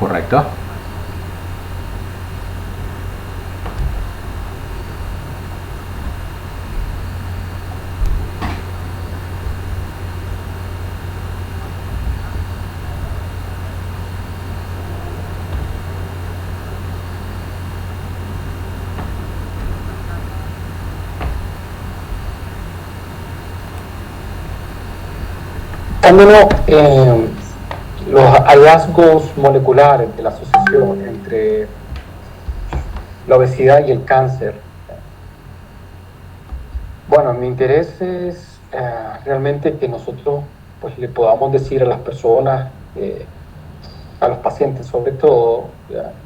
Correcto. Cuando los hallazgos moleculares de la asociación entre la obesidad y el cáncer, bueno, mi interés es realmente que nosotros pues le podamos decir a las personas, a los pacientes sobre todo,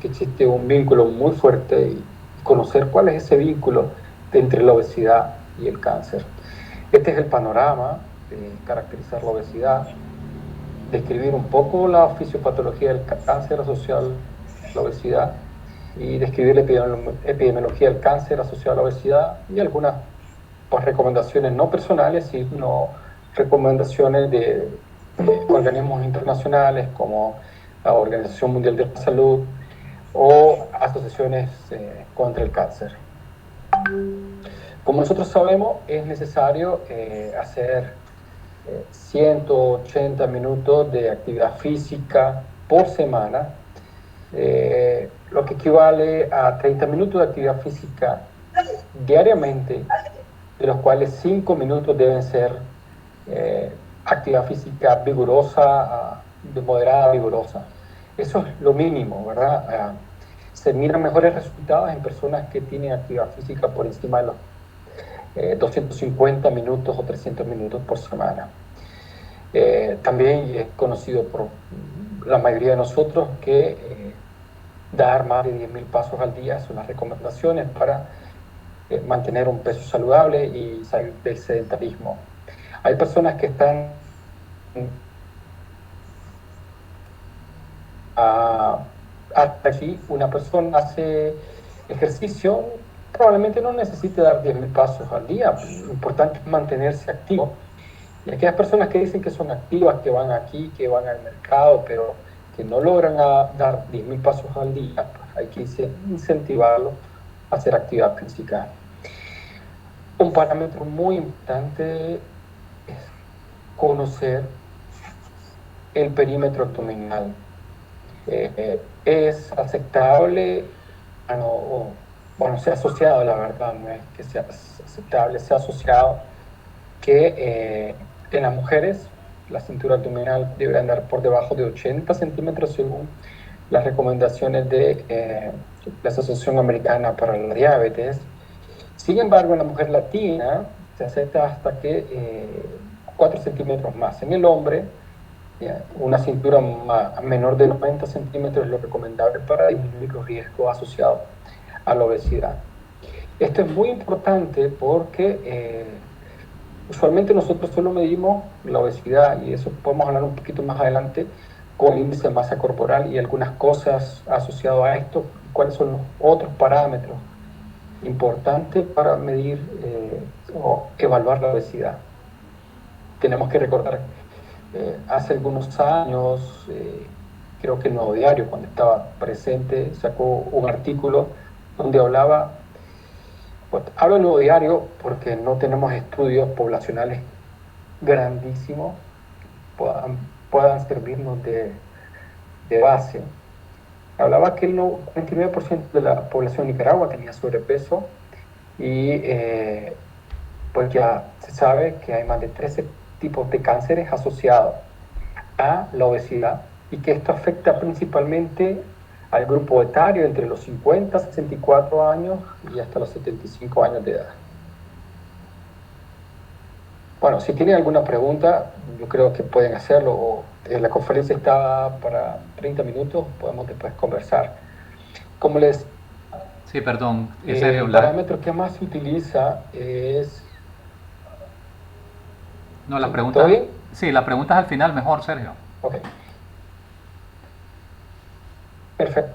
que existe un vínculo muy fuerte y conocer cuál es ese vínculo entre la obesidad y el cáncer. Este es el panorama de caracterizar la obesidad, describir un poco la fisiopatología del cáncer asociado a la obesidad y describir la epidemiología del cáncer asociado a la obesidad y algunas pues, recomendaciones no personales, sino recomendaciones de organismos internacionales como la Organización Mundial de la Salud o asociaciones contra el cáncer. Como nosotros sabemos, es necesario hacer 180 minutos de actividad física por semana, lo que equivale a 30 minutos de actividad física diariamente, de los cuales 5 minutos deben ser actividad física vigorosa, de moderada a vigorosa. Eso es lo mínimo, ¿verdad? Se miran mejores resultados en personas que tienen actividad física por encima de los 250 minutos o 300 minutos por semana. También es conocido por la mayoría de nosotros que dar más de 10.000 pasos al día son las recomendaciones para mantener un peso saludable y salir del sedentarismo. Hay personas que están hasta aquí, una persona hace ejercicio, probablemente no necesite dar 10.000 pasos al día. Lo importante es mantenerse activo. Y aquellas personas que dicen que son activas, que van aquí, que van al mercado, pero que no logran dar 10.000 pasos al día, pues hay que incentivarlos a hacer actividad física. Un parámetro muy importante es conocer el perímetro abdominal. Es aceptable, bueno, se ha asociado, la verdad, no es que sea aceptable, se ha asociado que en las mujeres la cintura abdominal debe andar por debajo de 80 centímetros según las recomendaciones de la Asociación Americana para la Diabetes. Sin embargo, en la mujer latina se acepta hasta que 4 centímetros más. En el hombre, una cintura menor de 90 centímetros es lo recomendable para disminuir los riesgos asociados a la obesidad. Esto es muy importante porque usualmente nosotros solo medimos la obesidad, y eso podemos hablar un poquito más adelante, con el índice de masa corporal y algunas cosas asociadas a esto, cuáles son los otros parámetros importantes para medir o evaluar la obesidad. Tenemos que recordar, hace algunos años, creo que el Nuevo Diario, cuando estaba presente, sacó un artículo donde hablaba. Pues, hablo del Nuevo Diario porque no tenemos estudios poblacionales grandísimos que puedan servirnos de base. Hablaba que el 49% de la población de Nicaragua tenía sobrepeso y pues ya se sabe que hay más de 13 tipos de cánceres asociados a la obesidad y que esto afecta principalmente al grupo etario entre los 50, 64 años y hasta los 75 años de edad. Bueno, si tienen alguna pregunta, yo creo que pueden hacerlo. O, la conferencia está para 30 minutos, podemos después conversar. Como les... Sí, perdón, el parámetro que más se utiliza es... No, la pregunta... ¿Todo bien? Sí, la pregunta es al final mejor, Sergio. Ok. Perfecto.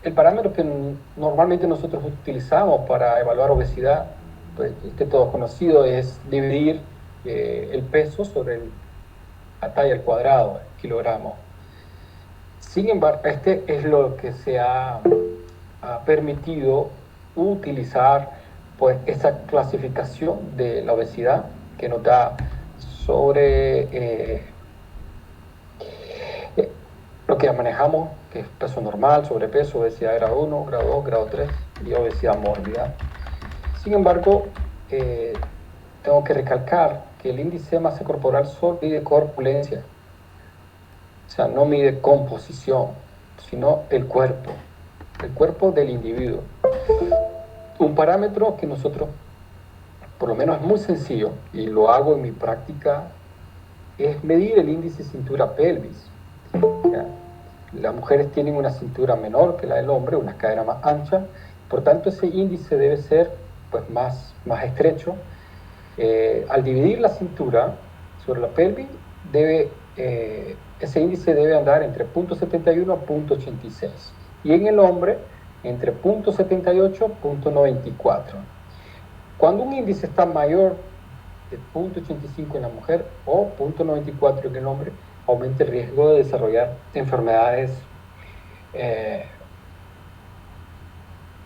El parámetro que normalmente nosotros utilizamos para evaluar obesidad, pues este todo conocido, es dividir el peso sobre la talla al cuadrado, el kilogramo. Sin embargo, este es lo que se ha permitido utilizar, pues, esa clasificación de la obesidad que nos da sobre lo que ya manejamos, que es peso normal, sobrepeso, obesidad grado 1, grado 2, grado 3 y obesidad mórbida. Sin embargo, tengo que recalcar que el índice de masa corporal solo mide corpulencia, o sea, no mide composición, sino el cuerpo del individuo. Un parámetro que nosotros, por lo menos es muy sencillo, y lo hago en mi práctica, es medir el índice cintura-pelvis. Las mujeres tienen una cintura menor que la del hombre, una cadera más ancha, por tanto ese índice debe ser, pues, más estrecho. Al dividir la cintura sobre la pelvis, ese índice debe andar entre 0.71 a 0.86, y en el hombre entre 0.78 a 0.94. Cuando un índice está mayor de 0.85 en la mujer o 0.94 en el hombre, aumenta el riesgo de desarrollar enfermedades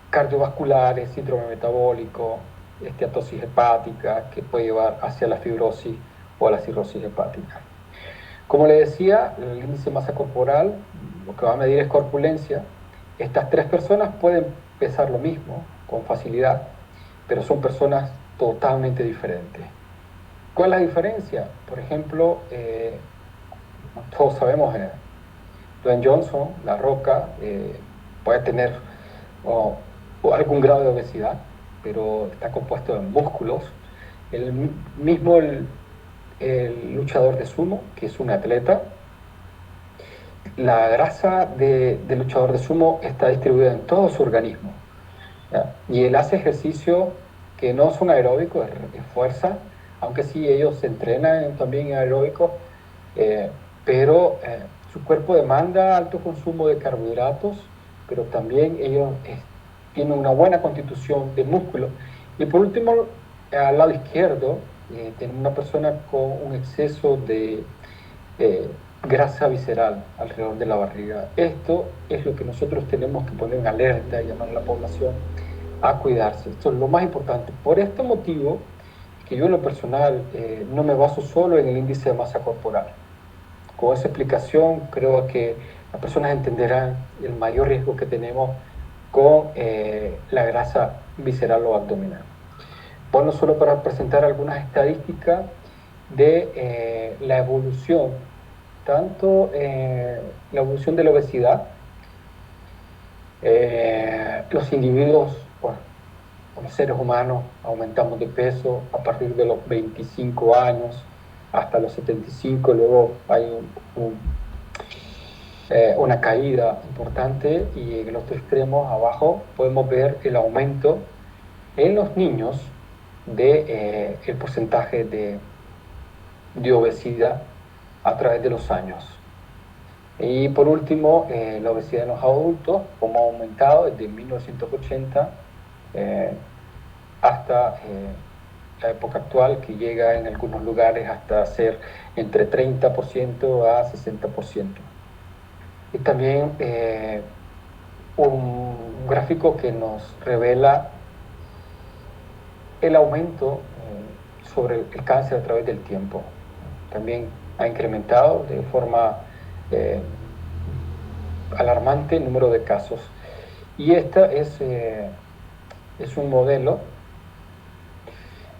cardiovasculares, síndrome metabólico, esteatosis hepática, que puede llevar hacia la fibrosis o a la cirrosis hepática. Como le decía, el índice de masa corporal, lo que va a medir es corpulencia. Estas tres personas pueden pesar lo mismo con facilidad, pero son personas totalmente diferentes. ¿Cuál es la diferencia? Por ejemplo, todos sabemos, Dwayne Johnson, La Roca, puede tener o algún grado de obesidad, pero está compuesto de músculos. El luchador de sumo, que es un atleta, la grasa del luchador de sumo está distribuida en todo su organismo, ¿ya? Y él hace ejercicios que no son aeróbicos, es fuerza, aunque sí ellos se entrenan también en aeróbicos, pero su cuerpo demanda alto consumo de carbohidratos, pero también ellos tienen una buena constitución de músculo. Y por último, al lado izquierdo, tiene una persona con un exceso de grasa visceral alrededor de la barriga. Esto es lo que nosotros tenemos que poner en alerta y llamar a la población a cuidarse. Esto es lo más importante. Por este motivo, que yo en lo personal no me baso solo en el índice de masa corporal. Con esa explicación creo que las personas entenderán el mayor riesgo que tenemos con la grasa visceral o abdominal. Bueno, solo para presentar algunas estadísticas de la evolución, tanto la evolución de la obesidad, los individuos, bueno, los seres humanos aumentamos de peso a partir de los 25 años hasta los 75, luego hay una caída importante, y en el otro extremo, abajo, podemos ver el aumento en los niños de el porcentaje de obesidad a través de los años. Y por último, la obesidad en los adultos, como ha aumentado desde 1980 hasta la época actual, que llega en algunos lugares hasta ser entre 30% a 60%. Y también un gráfico que nos revela el aumento sobre el cáncer a través del tiempo. También ha incrementado de forma alarmante el número de casos. Y esta es un modelo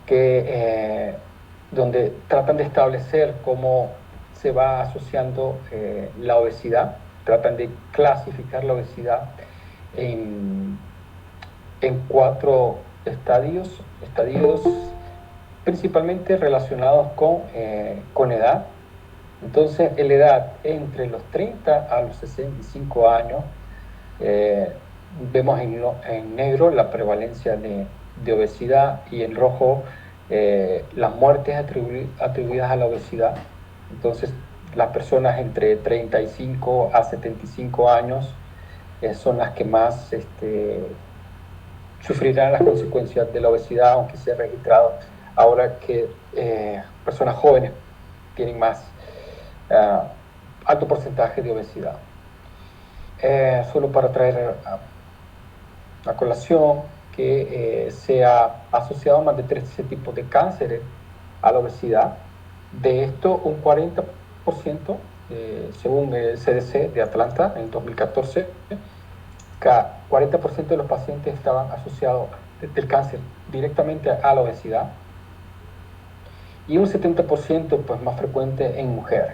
que, donde tratan de establecer cómo se va asociando la obesidad, tratan de clasificar la obesidad en 4 estadios principalmente relacionados con edad. Entonces, en la edad entre los 30 a los 65 años, vemos en negro la prevalencia de obesidad, y en rojo las muertes atribuidas a la obesidad. Entonces, las personas entre 35 a 75 años son las que más sufrirán las consecuencias de la obesidad, aunque se ha registrado ahora que personas jóvenes tienen más alto porcentaje de obesidad. solo para traer a colación que se ha asociado a más de 13 tipos de cánceres a la obesidad. De esto, un 40%, según el CDC de Atlanta en 2014, 40% de los pacientes estaban asociados del cáncer directamente a la obesidad y un 70% pues, más frecuente en mujeres.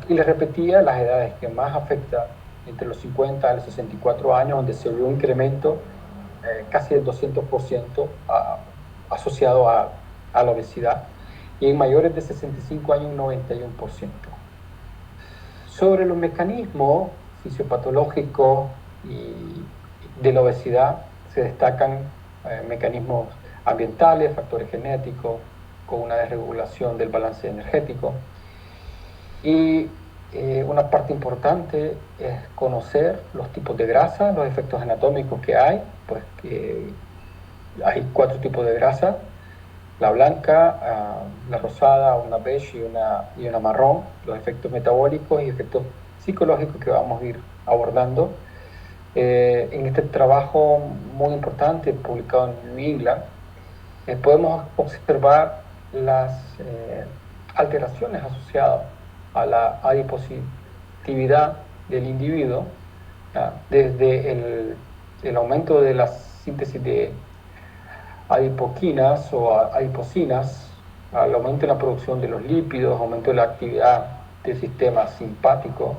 Y les repetía las edades que más afectan entre los 50 a los 64 años, donde se vio un incremento casi del 200% asociado a la obesidad, y en mayores de 65 años un 91%. Sobre los mecanismos fisiopatológicos y de la obesidad se destacan mecanismos ambientales, factores genéticos, con una desregulación del balance energético. Y una parte importante es conocer los tipos de grasa, los efectos anatómicos que hay, pues hay 4 tipos de grasa: la blanca, la rosada, una beige y una marrón, los efectos metabólicos y efectos psicológicos que vamos a ir abordando. En este trabajo muy importante publicado en New England, podemos observar las alteraciones asociadas a la adipositividad del individuo, desde el aumento de la síntesis de adipoquinas o adipocinas, al aumento en la producción de los lípidos, aumento de la actividad del sistema simpático.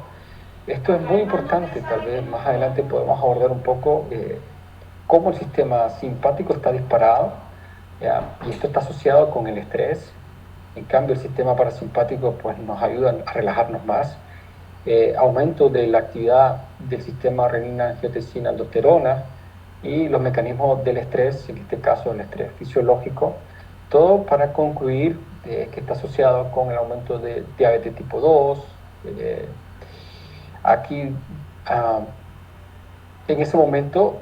Esto es muy importante, tal vez más adelante podemos abordar un poco cómo el sistema simpático está disparado, ¿ya? Y esto está asociado con el estrés. En cambio, el sistema parasimpático pues, nos ayuda a relajarnos más. Aumento de la actividad del sistema renina-angiotensina-aldosterona y los mecanismos del estrés, en este caso el estrés fisiológico, todo para concluir que está asociado con el aumento de diabetes tipo 2. Aquí, en ese momento,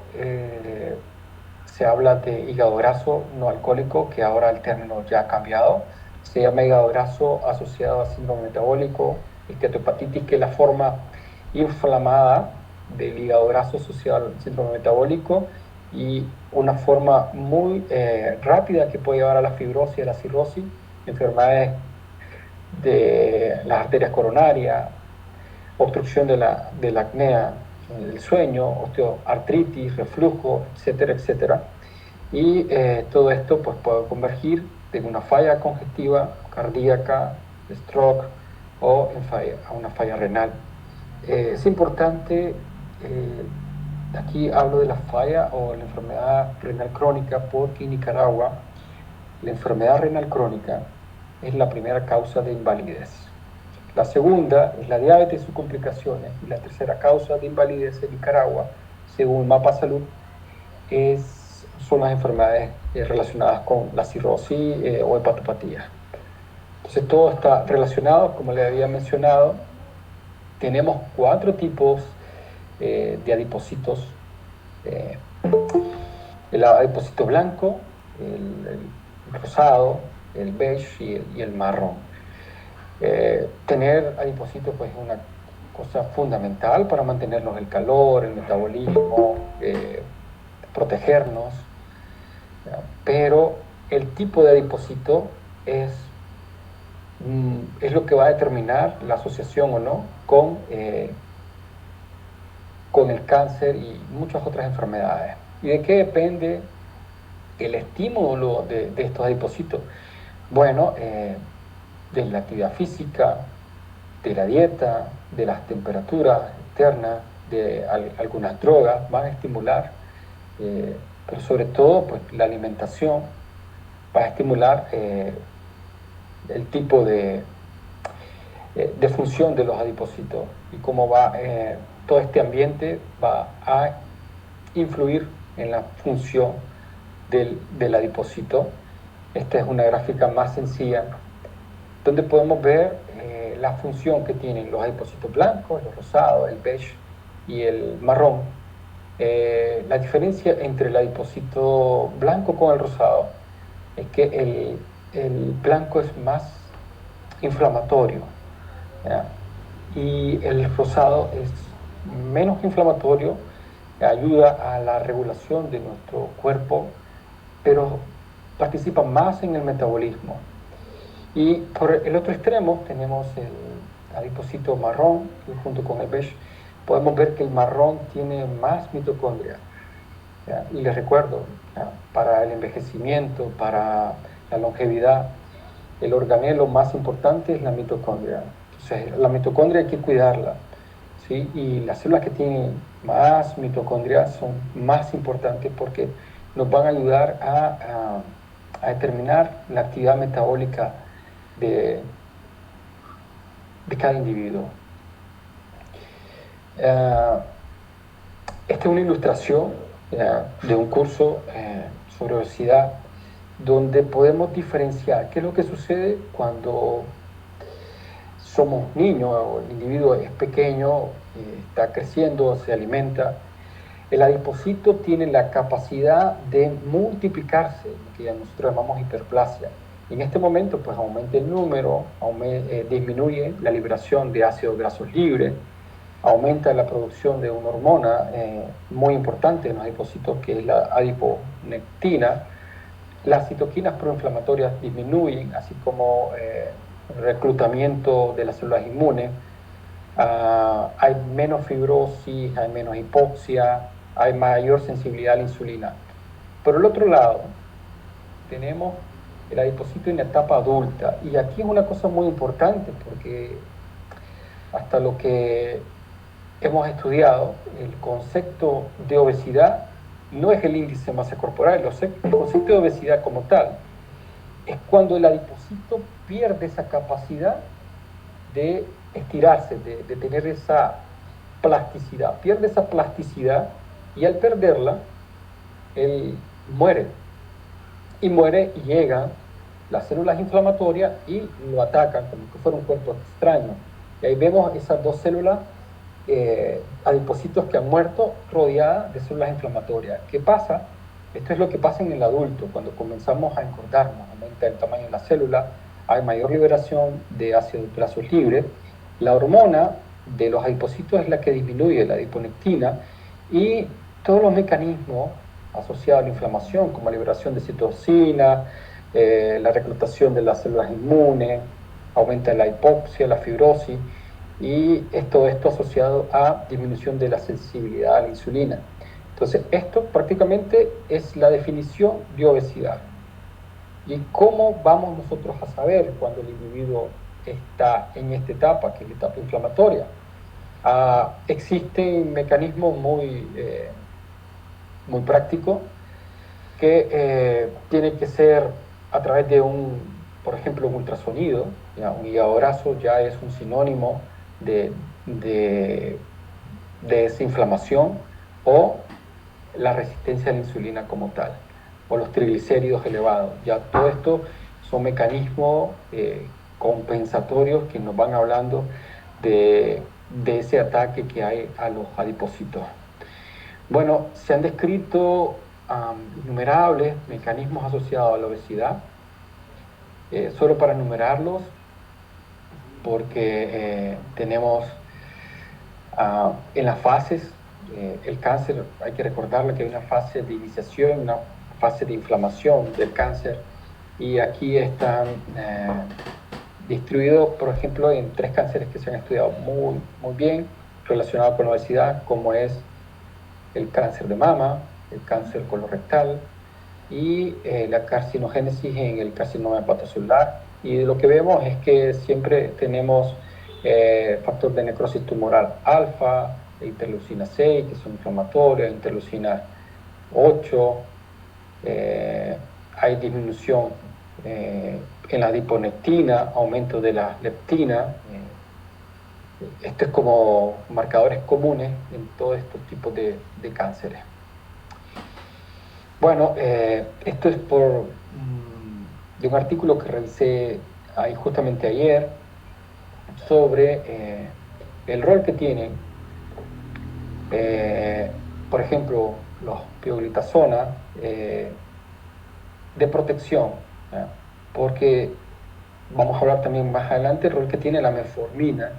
se habla de hígado graso no alcohólico, que ahora el término ya ha cambiado. Se llama hígado graso asociado a síndrome metabólico, esteatopatitis, que es la forma inflamada del hígado graso asociado al síndrome metabólico, y una forma muy rápida que puede llevar a la fibrosis y a la cirrosis, enfermedades de las arterias coronarias, obstrucción de la apnea del sueño, osteoartritis, reflujo, etcétera, etcétera. Y todo esto pues, puede convergir en una falla congestiva cardíaca, stroke o a una falla renal. Es importante, aquí hablo de la falla o la enfermedad renal crónica, porque en Nicaragua la enfermedad renal crónica es la primera causa de invalidez. La segunda es la diabetes y sus complicaciones, y la tercera causa de invalidez en Nicaragua, según Mapa Salud, son las enfermedades relacionadas con la cirrosis o hepatopatía. Entonces todo está relacionado, como le había mencionado. Tenemos 4 tipos de adipocitos: el adipocito blanco, el rosado, el beige y el marrón. Tener adipocitos pues, es una cosa fundamental para mantenernos el calor, el metabolismo, protegernos, ¿ya? Pero el tipo de adipocito es lo que va a determinar la asociación o no con el cáncer y muchas otras enfermedades. ¿Y de qué depende el estímulo de estos adipocitos? Bueno, de la actividad física, de la dieta, de las temperaturas externas, de algunas drogas van a estimular, pero sobre todo pues, la alimentación va a estimular el tipo de función de los adipocitos, y cómo va todo este ambiente va a influir en la función del adipocito. Esta es una gráfica más sencilla donde podemos ver la función que tienen los adipocitos blancos, los rosados, el beige y el marrón. La diferencia entre el adipocito blanco con el rosado es que el blanco es más inflamatorio, ¿ya? Y el rosado es menos inflamatorio, ayuda a la regulación de nuestro cuerpo, pero participa más en el metabolismo. Y por el otro extremo tenemos el adipocito marrón, que junto con el beige podemos ver que el marrón tiene más mitocondria. ¿Ya? Y les recuerdo, ¿ya? Para el envejecimiento, para la longevidad, el organelo más importante es la mitocondria. Entonces, la mitocondria hay que cuidarla, ¿sí? Y las células que tienen más mitocondria son más importantes porque nos van a ayudar a determinar la actividad metabólica de cada individuo. Esta es una ilustración de un curso sobre obesidad donde podemos diferenciar qué es lo que sucede cuando somos niños o el individuo es pequeño, está creciendo, se alimenta. El adipocito tiene la capacidad de multiplicarse, lo que nosotros llamamos hiperplasia. Y en este momento, pues aumenta el número, disminuye la liberación de ácidos grasos libres, aumenta la producción de una hormona muy importante en los adipocitos, que es la adiponectina. Las citoquinas proinflamatorias disminuyen, así como reclutamiento de las células inmunes. Hay menos fibrosis, hay menos hipoxia, hay mayor sensibilidad a la insulina. Por el otro lado, tenemos el adipocito en la etapa adulta. Y aquí es una cosa muy importante porque hasta lo que hemos estudiado, el concepto de obesidad no es el índice de masa corporal, el concepto de obesidad como tal es cuando el adipocito pierde esa capacidad de estirarse, de tener esa plasticidad, pierde esa plasticidad y al perderla, él muere. Y muere y llegan las células inflamatorias y lo atacan como que fuera un cuerpo extraño. Y ahí vemos esas dos células adipocitos que han muerto rodeadas de células inflamatorias. ¿Qué pasa? Esto es lo que pasa en el adulto, cuando comenzamos a engordarnos, aumenta el tamaño de la célula, hay mayor liberación de ácidos grasos libres, la hormona de los adipocitos es la que disminuye la adiponectina y todos los mecanismos asociados a la inflamación, como la liberación de citocina, la reclutación de las células inmunes, aumenta la hipoxia, la fibrosis, y todo esto asociado a disminución de la sensibilidad a la insulina. Entonces, esto prácticamente es la definición de obesidad. ¿Y cómo vamos nosotros a saber cuando el individuo está en esta etapa, que es la etapa inflamatoria? Existen mecanismos muy prácticos que tienen que ser a través de por ejemplo, un ultrasonido. ¿Ya? Un hígado graso ya es un sinónimo de esa inflamación, o la resistencia a la insulina como tal, o los triglicéridos elevados. Ya todo esto son mecanismos compensatorios que nos van hablando de ese ataque que hay a los adipocitos. Bueno, se han descrito innumerables mecanismos asociados a la obesidad, solo para enumerarlos, porque tenemos en las fases, el cáncer, hay que recordarle que hay una fase de iniciación, una fase de inflamación del cáncer, y aquí están distribuidos, por ejemplo, en 3 cánceres que se han estudiado muy bien relacionados con la obesidad, como es el cáncer de mama, el cáncer colorectal y la carcinogénesis en el carcinoma hepatocelular. Y lo que vemos es que siempre tenemos factor de necrosis tumoral alfa, interleucina 6, que son inflamatorias, interleucina 8, hay disminución en la adiponectina, aumento de la leptina. Esto es como marcadores comunes en todos estos tipos de cánceres. Bueno, esto es de un artículo que revisé ahí justamente ayer sobre el rol que tienen, por ejemplo, los pioglitazonas de protección, ¿ya? Porque vamos a hablar también más adelante el rol que tiene la metformina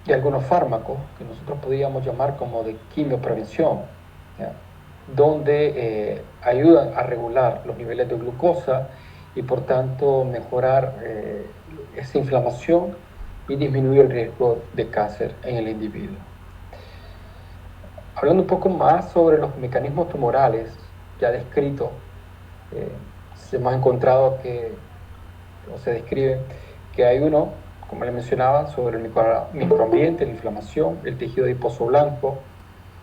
y algunos fármacos que nosotros podríamos llamar como de quimioprevención, ¿ya? Donde ayudan a regular los niveles de glucosa y por tanto mejorar esa inflamación y disminuir el riesgo de cáncer en el individuo. Hablando un poco más sobre los mecanismos tumorales ya descritos, hemos encontrado que, o se describe, que hay uno, como le mencionaba, sobre el microambiente, la inflamación, el tejido adiposo blanco,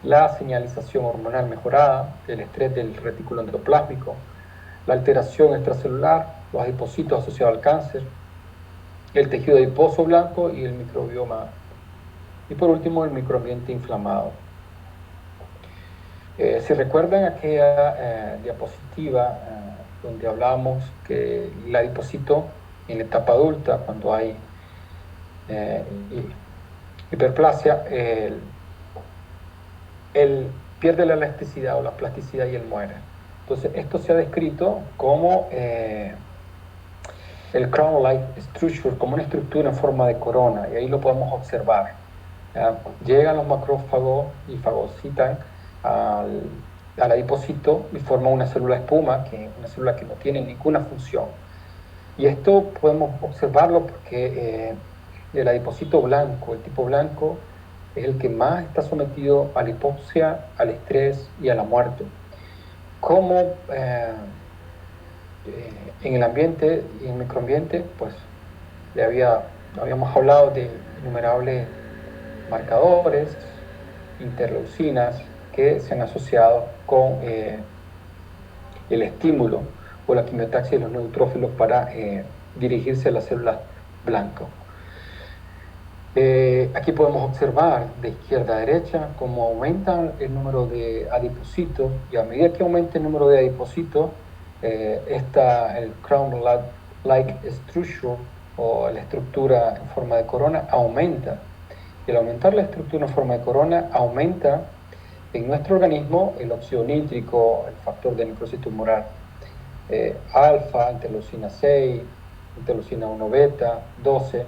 la señalización hormonal mejorada, el estrés del retículo endoplásmico, la alteración extracelular, los adipocitos asociados al cáncer, el tejido adiposo blanco y el microbioma. Y por último, el microambiente inflamado. Si recuerdan aquella diapositiva donde hablábamos que el adipocito en la etapa adulta, cuando hay hiperplasia, él pierde la elasticidad o la plasticidad y él muere. Entonces, esto se ha descrito como el crown-like structure, como una estructura en forma de corona, y ahí lo podemos observar. Llegan los macrófagos y fagocitan al adipocito y forman una célula espuma, que es una célula que no tiene ninguna función. Y esto podemos observarlo porque el adipocito blanco, el tipo blanco, es el que más está sometido a la hipoxia, al estrés y a la muerte. Como en el ambiente y en el microambiente, pues habíamos hablado de innumerables marcadores, interleucinas, que se han asociado con el estímulo o la quimiotaxis de los neutrófilos para dirigirse a las células blancas. Aquí podemos observar de izquierda a derecha cómo aumentan el número de adipocitos, y a medida que aumenta el número de adipocitos, el crown-like structure o la estructura en forma de corona aumenta. Y al aumentar la estructura en forma de corona, aumenta en nuestro organismo el óxido nítrico, el factor de necrosis tumoral alfa, interleucina 6, interleucina 1 beta, 12.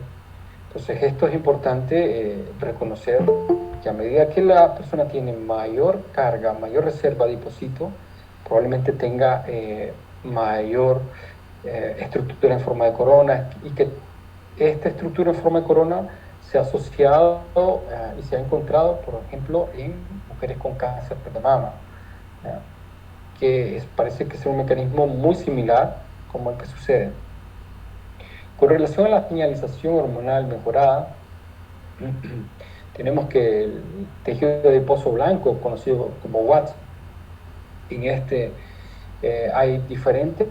Entonces esto es importante reconocer que a medida que la persona tiene mayor carga, mayor reserva de adipocito, probablemente tenga mayor estructura en forma de corona, y que esta estructura en forma de corona se ha asociado y se ha encontrado, por ejemplo, en mujeres con cáncer de mama, que parece que es un mecanismo muy similar como el que sucede. Con relación a la señalización hormonal mejorada, tenemos que el tejido adiposo blanco, conocido como WATS, en este hay diferentes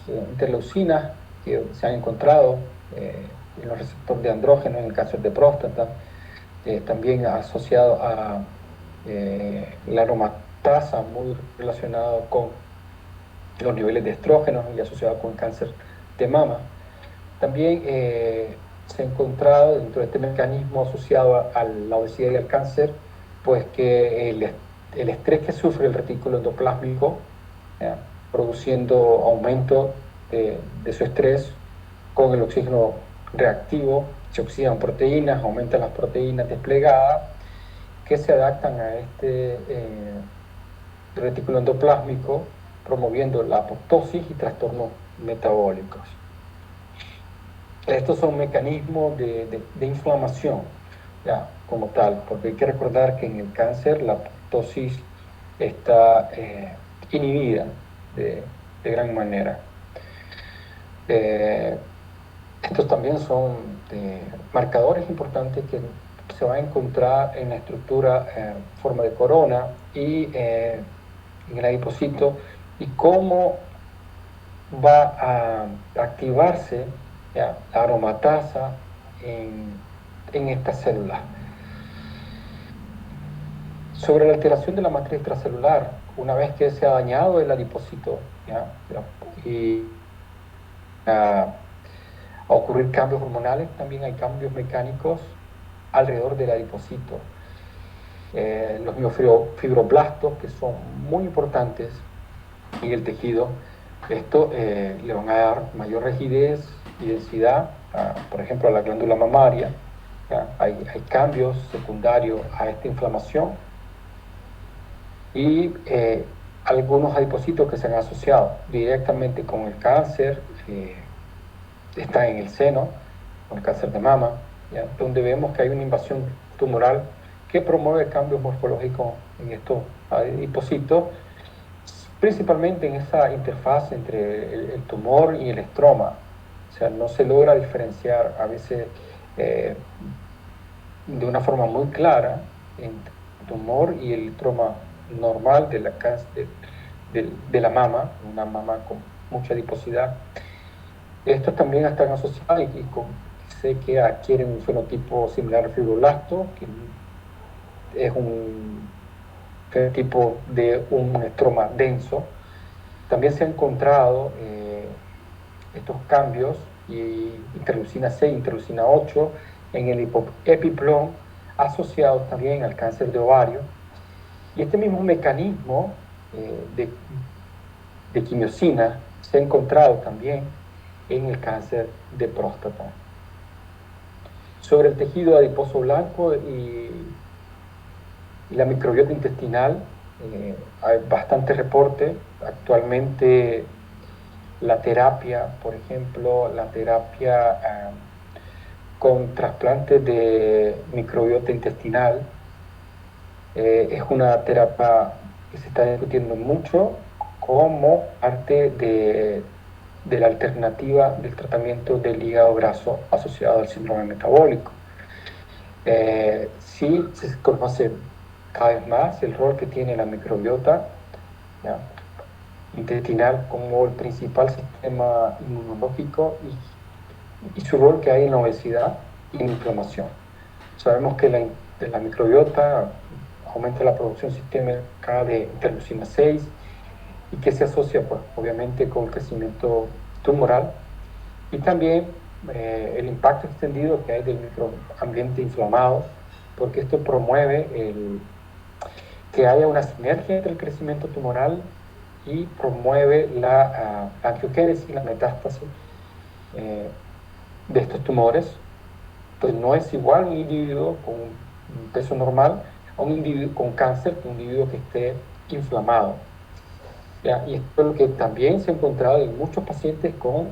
interleucinas que se han encontrado en los receptores de andrógenos en el cáncer de próstata, también asociado a la aromatasa, muy relacionado con los niveles de estrógenos y asociado con el cáncer de mama. También se ha encontrado dentro de este mecanismo asociado a la obesidad y al cáncer, pues que el estrés que sufre el retículo endoplásmico, produciendo aumento de su estrés con el oxígeno reactivo, se oxidan proteínas, aumentan las proteínas desplegadas que se adaptan a este retículo endoplásmico, promoviendo la apoptosis y trastornos metabólicos. Estos son mecanismos de inflamación, ya, como tal, porque hay que recordar que en el cáncer la apoptosis está inhibida de gran manera. Estos también son marcadores importantes que se van a encontrar en la estructura en forma de corona y en el adipocito, y cómo va a activarse la aromatasa en estas células. Sobre la alteración de la matriz extracelular, una vez que se ha dañado el adipocito, y a ocurrir cambios hormonales, también hay cambios mecánicos alrededor del adipocito. Los miofibroblastos, que son muy importantes en el tejido, esto le van a dar mayor rigidez y densidad, por ejemplo, a la glándula mamaria, ¿ya? Hay cambios secundarios a esta inflamación y algunos adipocitos que se han asociado directamente con el cáncer, está en el seno, con el cáncer de mama, ¿ya? Donde vemos que hay una invasión tumoral que promueve cambios morfológicos en estos adipocitos, principalmente en esa interfaz entre el tumor y el estroma. O sea, no se logra diferenciar a veces de una forma muy clara entre el tumor y el estroma normal de la mama, una mama con mucha adiposidad. Estos también están asociados y sé que adquieren un fenotipo similar al fibroblasto, que es un fenotipo de un estroma denso. También se han encontrado estos cambios, interleucina 6, interleucina 8, en el epiplón, asociados también al cáncer de ovario. Y este mismo mecanismo de quimiosina se ha encontrado también en el cáncer de próstata. Sobre el tejido adiposo blanco y la microbiota intestinal, hay bastante reporte. Actualmente la terapia, por ejemplo, la terapia con trasplantes de microbiota intestinal, es una terapia que se está discutiendo mucho como parte de la alternativa del tratamiento del hígado graso asociado al síndrome metabólico. Sí se conoce cada vez más el rol que tiene la microbiota, ¿ya?, intestinal como el principal sistema inmunológico y su rol que hay en la obesidad y en la inflamación. Sabemos que la microbiota aumenta la producción sistémica de interleucina 6 y que se asocia, pues, obviamente con el crecimiento tumoral y también el impacto extendido que hay del microambiente inflamado, porque esto promueve que haya una sinergia entre el crecimiento tumoral y promueve la angiogénesis, la metástasis de estos tumores. Entonces no es igual un individuo con un peso normal a un individuo con cáncer que un individuo que esté inflamado. ¿Ya? Y esto es lo que también se ha encontrado en muchos pacientes con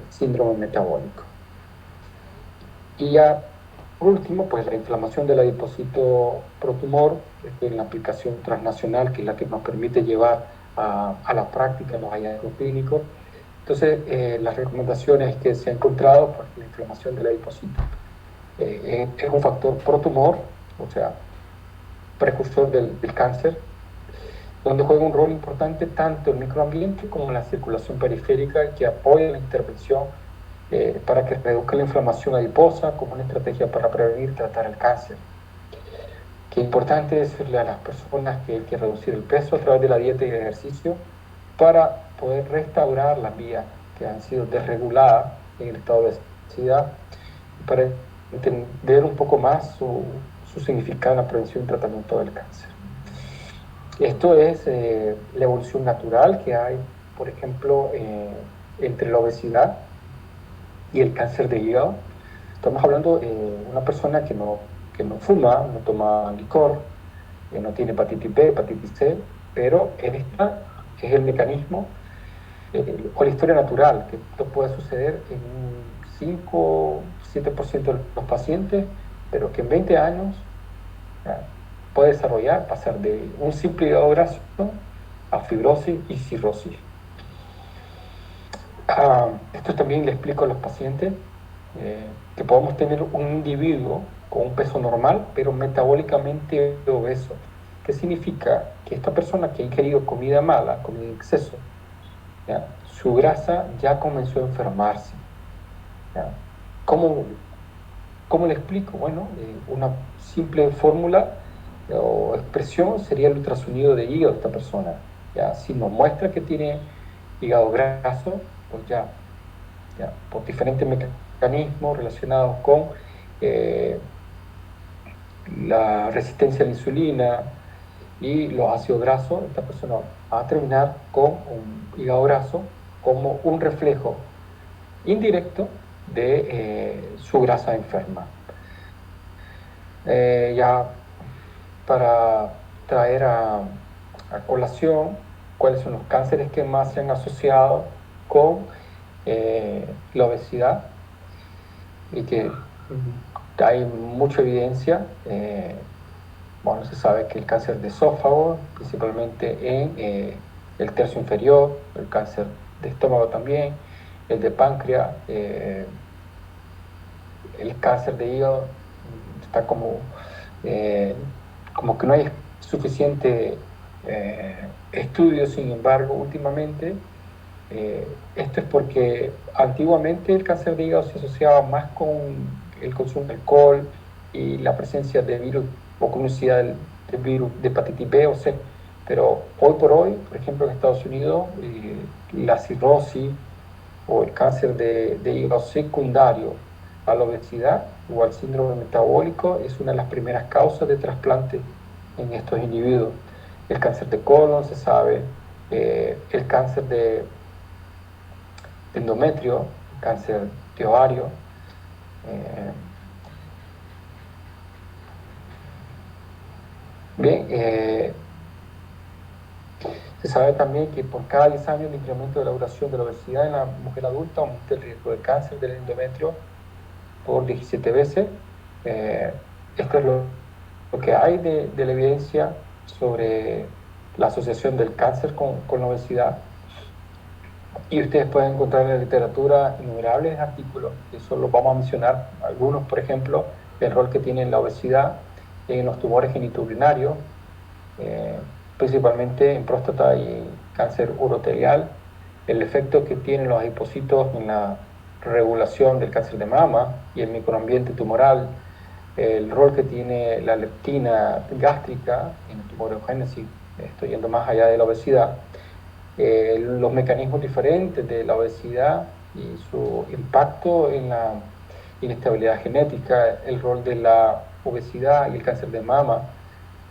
síndrome metabólico. Y ya, por último, pues la inflamación del adipocito protumor, en la aplicación transnacional, que es la que nos permite llevar a la práctica los hallazgos clínicos. Entonces, las recomendaciones que se han encontrado, pues la inflamación del adipocito es un factor protumor, o sea, precursor del cáncer, donde juega un rol importante tanto el microambiente como la circulación periférica, que apoya la intervención para que reduzca la inflamación adiposa como una estrategia para prevenir y tratar el cáncer. Qué importante decirle a las personas que hay que reducir el peso a través de la dieta y el ejercicio para poder restaurar las vías que han sido desreguladas en el estado de obesidad y para entender un poco más su significado en la prevención y tratamiento del cáncer. Esto es la evolución natural que hay, por ejemplo, entre la obesidad y el cáncer de hígado. Estamos hablando de una persona que no fuma, no toma licor, no tiene hepatitis B, hepatitis C, pero esta es el mecanismo o la historia natural, que esto puede suceder en un 5-7% de los pacientes, pero que en 20 años puede desarrollar, pasar de un simple hígado graso a fibrosis y cirrosis. Esto también le explico a los pacientes que podemos tener un individuo con un peso normal, pero metabólicamente obeso. ¿Qué significa? Que esta persona que ha ingerido comida mala, comida en exceso, ¿ya?, su grasa ya comenzó a enfermarse. ¿Ya? ¿Cómo le explico? Bueno, una simple fórmula o expresión sería el ultrasonido de hígado de esta persona. ¿Ya? Si nos muestra que tiene hígado graso, pues ya por diferentes mecanismos relacionados con la resistencia a la insulina y los ácidos grasos, esta persona va a terminar con un hígado graso como un reflejo indirecto de su grasa enferma. Ya para traer a colación cuáles son los cánceres que más se han asociado con la obesidad y que hay mucha evidencia. Bueno, se sabe que el cáncer de esófago, principalmente en el tercio inferior, el cáncer de estómago también, el de páncreas, el cáncer de hígado, está como que no hay suficiente estudio. Sin embargo, últimamente, esto es porque antiguamente el cáncer de hígado se asociaba más con el consumo de alcohol y la presencia de virus o conocida del virus de hepatitis B o C. Pero hoy por hoy, por ejemplo, en Estados Unidos, la cirrosis o el cáncer de hígado secundario a la obesidad o al síndrome metabólico es una de las primeras causas de trasplante en estos individuos. El cáncer de colon se sabe, el cáncer de endometrio, cáncer de ovario. Bien, se sabe también que por cada 10 años el incremento de la duración de la obesidad en la mujer adulta aumenta el riesgo de cáncer del endometrio por 17 veces. Esto es lo que hay de la evidencia sobre la asociación del cáncer con la obesidad. Y ustedes pueden encontrar en la literatura innumerables artículos, que solo vamos a mencionar algunos. Por ejemplo, el rol que tiene la obesidad en los tumores genitourinarios, principalmente en próstata y cáncer urotelial, el efecto que tienen los adipocitos en la regulación del cáncer de mama y el microambiente tumoral, el rol que tiene la leptina gástrica en la tumorogénesis, estoy yendo más allá de la obesidad, los mecanismos diferentes de la obesidad y su impacto en la inestabilidad genética, el rol de la obesidad y el cáncer de mama,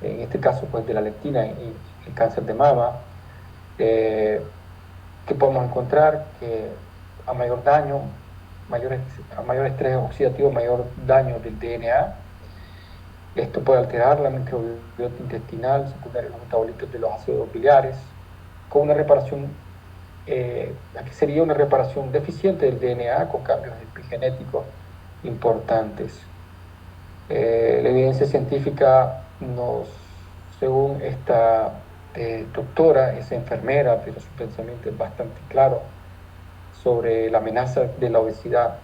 en este caso pues de la leptina y el cáncer de mama, que podemos encontrar que a mayor daño, a mayor estrés oxidativo, mayor daño del DNA. Esto puede alterar la microbiota intestinal, secundar los metabolitos de los ácidos biliares, con una reparación, aquí sería una reparación deficiente del DNA con cambios epigenéticos importantes. La evidencia científica según esta doctora, es enfermera, pero su pensamiento es bastante claro sobre la amenaza de la obesidad,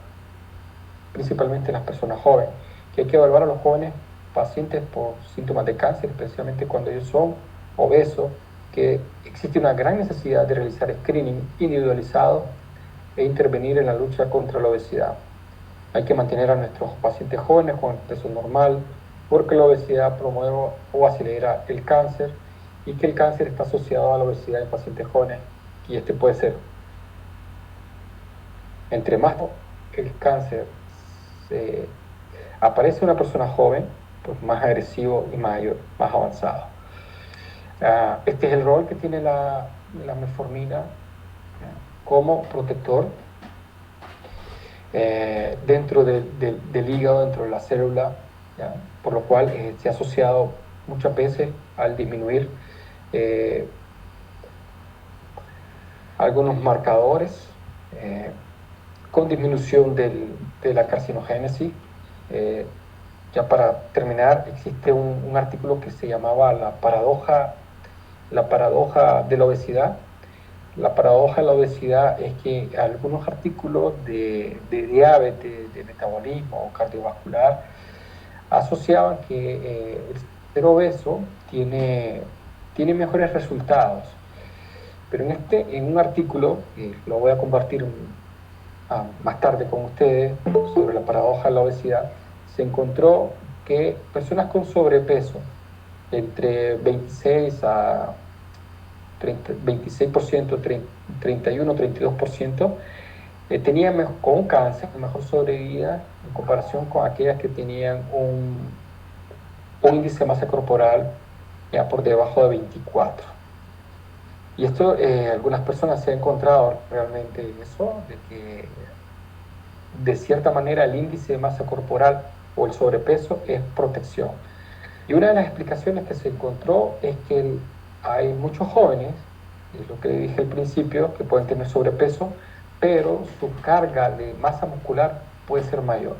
principalmente en las personas jóvenes, que hay que evaluar a los jóvenes pacientes por síntomas de cáncer, especialmente cuando ellos son obesos, que existe una gran necesidad de realizar screening individualizado e intervenir en la lucha contra la obesidad. Hay que mantener a nuestros pacientes jóvenes con el peso normal, porque la obesidad promueve o acelera el cáncer y que el cáncer está asociado a la obesidad en pacientes jóvenes, y este puede ser, entre más el cáncer aparece en una persona joven, pues más agresivo y más avanzado. Este es el rol que tiene la metformina como protector dentro del hígado, dentro de la célula, ¿ya? Por lo cual se ha asociado muchas veces al disminuir algunos marcadores con disminución de la carcinogénesis. Ya para terminar, existe un artículo que se llamaba la paradoja de la obesidad. La paradoja de la obesidad es que algunos artículos de diabetes, de metabolismo cardiovascular, asociaban que el ser obeso tiene mejores resultados. Pero en un artículo, que lo voy a compartir más tarde con ustedes, sobre la paradoja de la obesidad, se encontró que personas con sobrepeso, entre 26 a 26%, 31, 32%, tenían con cáncer mejor sobrevida en comparación con aquellas que tenían un índice de masa corporal ya por debajo de 24. Y esto, algunas personas se han encontrado realmente eso, de que de cierta manera el índice de masa corporal o el sobrepeso es protección. Y una de las explicaciones que se encontró es que hay muchos jóvenes, es lo que le dije al principio, que pueden tener sobrepeso, pero su carga de masa muscular puede ser mayor.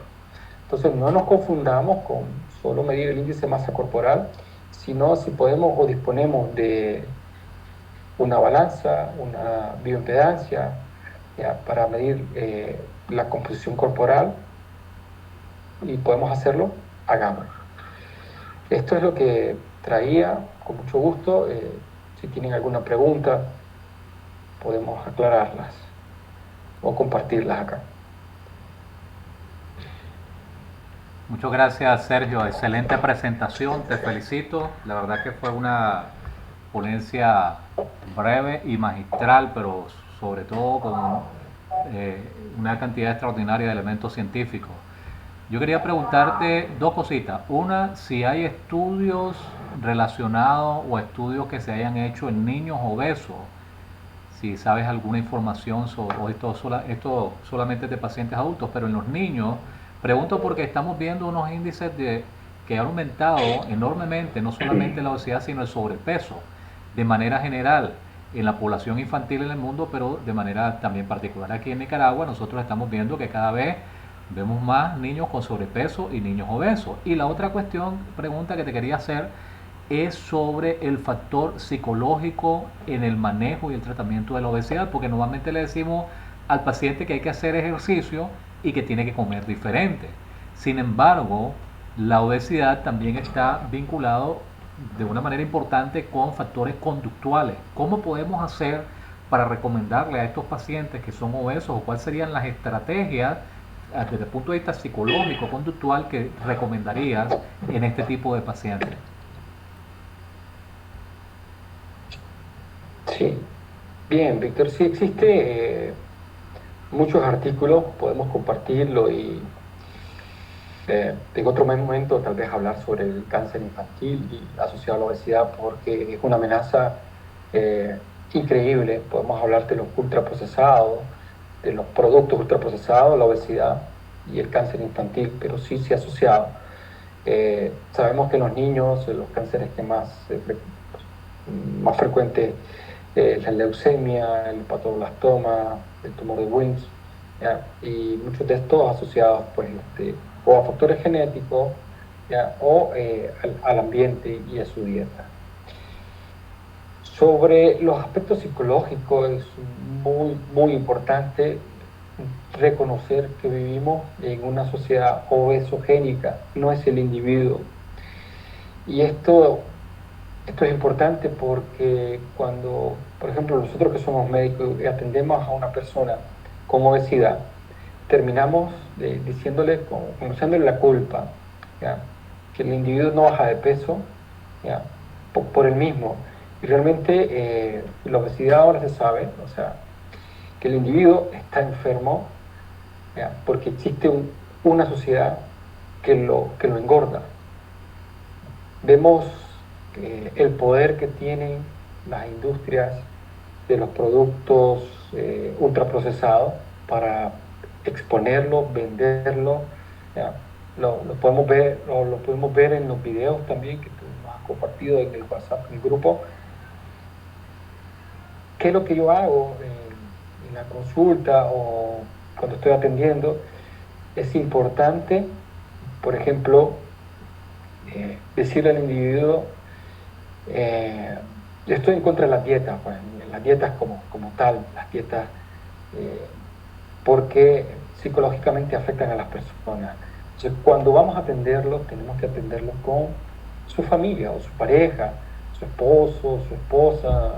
Entonces no nos confundamos con solo medir el índice de masa corporal, sino si podemos o disponemos de una balanza, una bioimpedancia, ¿ya? Para medir la composición corporal y podemos hacerlo, hagámoslo. Esto es lo que traía, con mucho gusto. Si tienen alguna pregunta, podemos aclararlas o compartirlas acá. Muchas gracias, Sergio. Excelente presentación, te felicito. La verdad que fue una ponencia breve y magistral, pero sobre todo con una cantidad extraordinaria de elementos científicos. Yo quería preguntarte dos cositas. Una, si hay estudios relacionados o estudios que se hayan hecho en niños obesos, si sabes alguna información sobre o esto solamente es de pacientes adultos, pero en los niños, pregunto porque estamos viendo unos índices que han aumentado enormemente, no solamente la obesidad, sino el sobrepeso, de manera general en la población infantil en el mundo, pero de manera también particular aquí en Nicaragua. Nosotros estamos viendo que cada vez vemos más niños con sobrepeso y niños obesos. Y la otra pregunta que te quería hacer es sobre el factor psicológico en el manejo y el tratamiento de la obesidad, porque normalmente le decimos al paciente que hay que hacer ejercicio y que tiene que comer diferente. Sin embargo, la obesidad también está vinculado de una manera importante con factores conductuales. ¿Cómo podemos hacer para recomendarle a estos pacientes que son obesos o cuáles serían las estrategias desde el punto de vista psicológico, conductual, que recomendarías en este tipo de pacientes? Sí, bien, Víctor, sí existe muchos artículos, podemos compartirlo y en otro momento tal vez hablar sobre el cáncer infantil y asociado a la obesidad, porque es una amenaza increíble. Podemos hablar de los ultraprocesados, de los productos ultraprocesados, la obesidad y el cáncer infantil, pero sí se ha asociado. Sabemos que en los niños los cánceres que más frecuentes, la leucemia, el hepatoblastoma, el tumor de Wilms, ¿ya? Y muchos de estos asociados pues, o a factores genéticos, ¿ya? O al ambiente y a su dieta. Sobre los aspectos psicológicos es muy importante reconocer que vivimos en una sociedad obesogénica, no es el individuo. Y esto es importante porque cuando, por ejemplo, nosotros que somos médicos y atendemos a una persona con obesidad, terminamos conociéndole la culpa, ¿ya? Que el individuo no baja de peso, ¿ya? Por el mismo. Y realmente la obesidad ahora se sabe, o sea, que el individuo está enfermo, ¿ya? Porque existe una sociedad que lo engorda. Vemos el poder que tienen las industrias de los productos ultraprocesados para exponerlo, venderlo. ¿Ya? Lo podemos ver en los videos también que tú nos has compartido en el WhatsApp, en el grupo. ¿Qué es lo que yo hago en la consulta o cuando estoy atendiendo? Es importante, por ejemplo, decirle al individuo, yo estoy en contra de las dietas, pues, las dietas como tal, las dietas, porque psicológicamente afectan a las personas. Entonces, cuando vamos a atenderlos, tenemos que atenderlos con su familia o su pareja, su esposo, su esposa,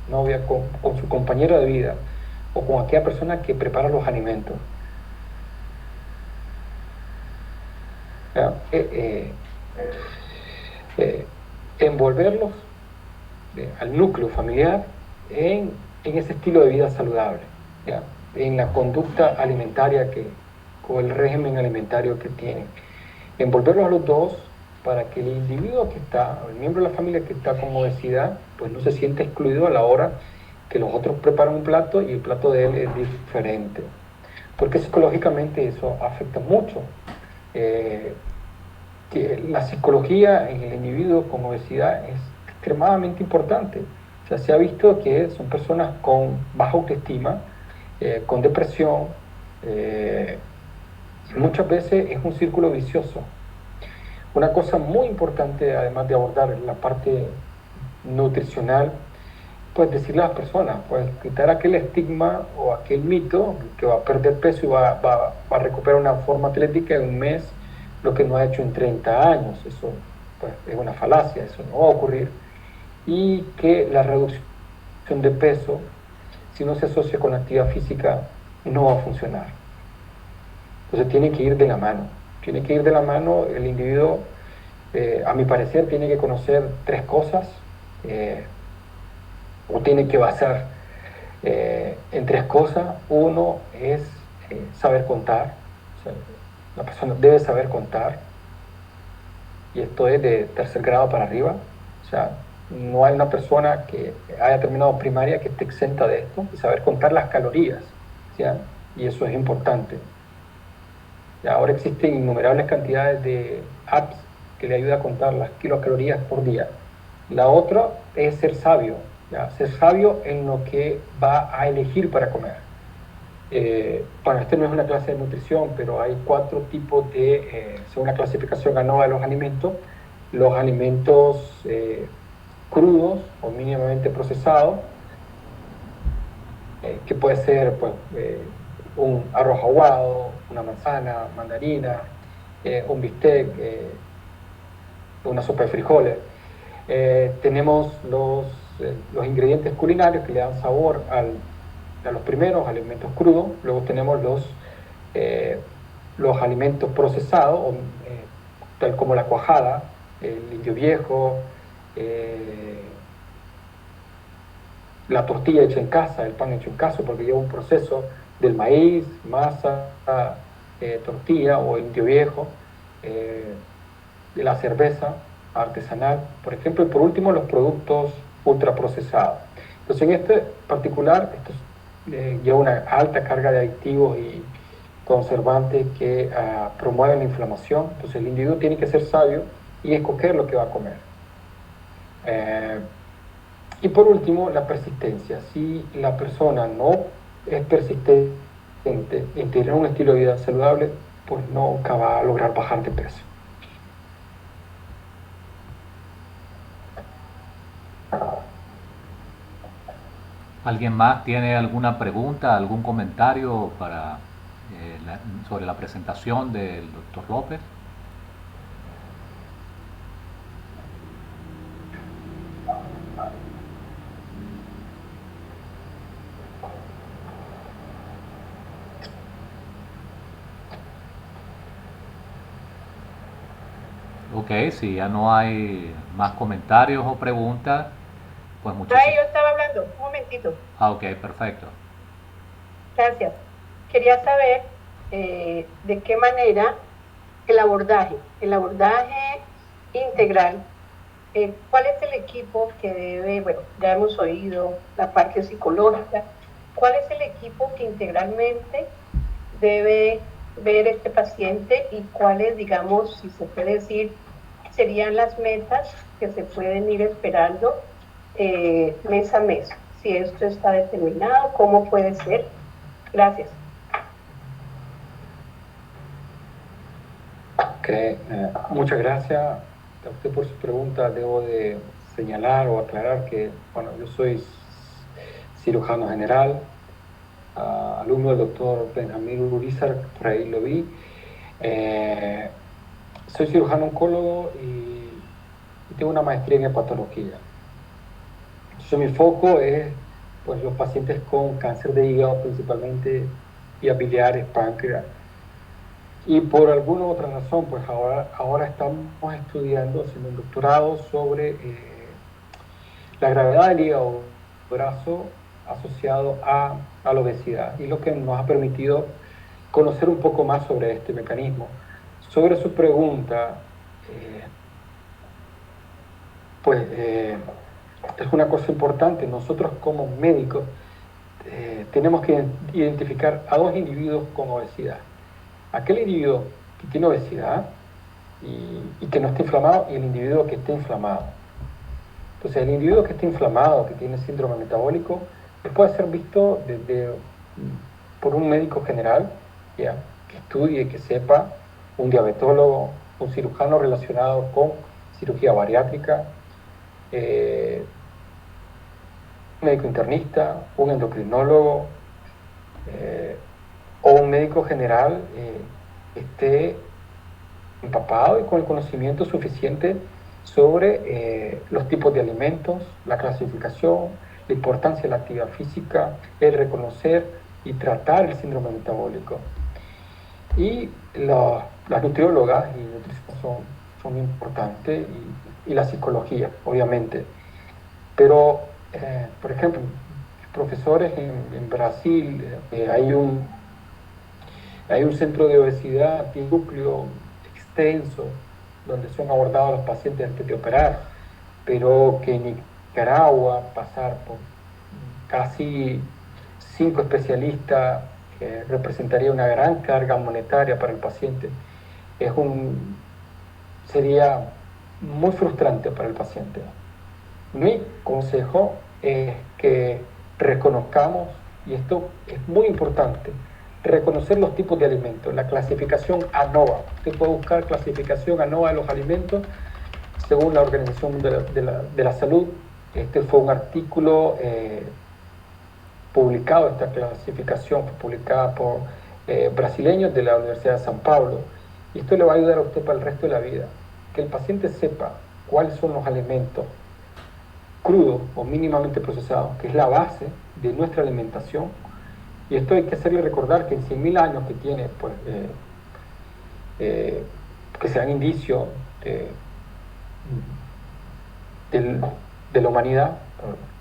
novia, con su compañero de vida o con aquella persona que prepara los alimentos. Envolverlos al núcleo familiar en ese estilo de vida saludable, ¿ya? En la conducta alimentaria o el régimen alimentario que tienen. Envolverlos a los dos para que el individuo que está, el miembro de la familia que está con obesidad, pues no se siente excluido a la hora que los otros preparan un plato y el plato de él es diferente. Porque psicológicamente eso afecta mucho. que la psicología en el individuo con obesidad es extremadamente importante. O sea, se ha visto que son personas con baja autoestima, con depresión, y muchas veces es un círculo vicioso. Una cosa muy importante, además de abordar la parte nutricional, pues decirle a las personas, pues quitar aquel estigma o aquel mito que va a perder peso y va a recuperar una forma atlética en un mes, lo que no ha hecho en 30 años. Eso pues, es una falacia, eso no va a ocurrir. Y que la reducción de peso, si no se asocia con la actividad física, no va a funcionar. Entonces tiene que ir de la mano. Tiene que ir de la mano el individuo, a mi parecer, tiene que conocer tres cosas. O tiene que basar en tres cosas. Uno es saber contar. O sea, la persona debe saber contar, y esto es de tercer grado para arriba. O sea, no hay una persona que haya terminado primaria que esté exenta de esto, y saber contar las calorías, ¿sí? Y eso es importante. Y ahora existen innumerables cantidades de apps que le ayudan a contar las kilocalorías por día. La otra es ser sabio, ¿ya? Ser sabio en lo que va a elegir para comer. Bueno, este no es una clase de nutrición, pero hay 4 tipos según la clasificación ANOVA de los alimentos. Los alimentos crudos o mínimamente procesados, que puede ser pues, un arroz aguado, una manzana, mandarina, un bistec, una sopa de frijoles. Tenemos los ingredientes culinarios que le dan sabor a los primeros alimentos crudos. Luego tenemos los alimentos procesados, tal como la cuajada, el indio viejo, la tortilla hecha en casa, el pan hecho en casa, porque lleva un proceso del maíz, masa, tortilla o indio viejo, de la cerveza artesanal, por ejemplo, y por último los productos ultraprocesados. Entonces, en este particular, esto lleva una alta carga de aditivos y conservantes que promueven la inflamación. Entonces, el individuo tiene que ser sabio y escoger lo que va a comer. Y por último, la persistencia. Si la persona no es persistente en tener un estilo de vida saludable, pues nunca va a lograr bajar de peso. ¿Alguien más tiene alguna pregunta, algún comentario sobre la presentación del doctor López? Ok, si ya no hay más comentarios o preguntas, pues Yo estaba hablando, un momentito. Ok, perfecto. Gracias. Quería saber de qué manera el abordaje integral, ¿cuál es el equipo que debe, bueno, ya hemos oído la parte psicológica, cuál es el equipo que integralmente debe ver este paciente y cuáles, digamos, si se puede decir, serían las metas que se pueden ir esperando mes a mes? Si esto está determinado, ¿cómo puede ser? Gracias. Muchas gracias a usted por su pregunta. Debo de señalar o aclarar que, bueno, yo soy cirujano general, alumno del doctor Benjamín Urizar, por ahí lo vi. Soy cirujano oncólogo y tengo una maestría en hepatología. Entonces mi foco es pues, los pacientes con cáncer de hígado principalmente, vías biliares, páncreas. Y por alguna otra razón, pues ahora estamos estudiando, haciendo un doctorado sobre la gravedad del hígado graso asociado a la obesidad, y lo que nos ha permitido conocer un poco más sobre este mecanismo. Sobre su pregunta, es una cosa importante. Nosotros como médicos tenemos que identificar a 2 individuos con obesidad. Aquel individuo que tiene obesidad y que no esté inflamado, y el individuo que esté inflamado. Entonces, el individuo que esté inflamado, que tiene síndrome metabólico, puede ser visto por un médico general, ¿ya? Que estudie, que sepa, un diabetólogo, un cirujano relacionado con cirugía bariátrica, un médico internista, un endocrinólogo, o un médico general que esté empapado y con el conocimiento suficiente sobre los tipos de alimentos, la clasificación, la importancia de la actividad física, el reconocer y tratar el síndrome metabólico. Y las nutriólogas y nutrición son importantes, y la psicología, obviamente. Pero, por ejemplo, profesores en Brasil, hay un centro de obesidad, tiene un núcleo extenso, donde son abordados los pacientes antes de operar, pero que en Nicaragua pasar por casi 5 especialistas representaría una gran carga monetaria para el paciente. Sería muy frustrante para el paciente. Mi consejo es que reconozcamos, y esto es muy importante, reconocer los tipos de alimentos, la clasificación ANOVA. Usted puede buscar clasificación ANOVA de los alimentos según la Organización de la Salud. Este fue un artículo publicado, esta clasificación fue publicada por brasileños de la Universidad de San Pablo, y esto le va a ayudar a usted para el resto de la vida, que el paciente sepa cuáles son los alimentos crudos o mínimamente procesados, que es la base de nuestra alimentación. Y esto hay que hacerle recordar que en 100.000 años que tiene, pues, que sean indicios de la humanidad,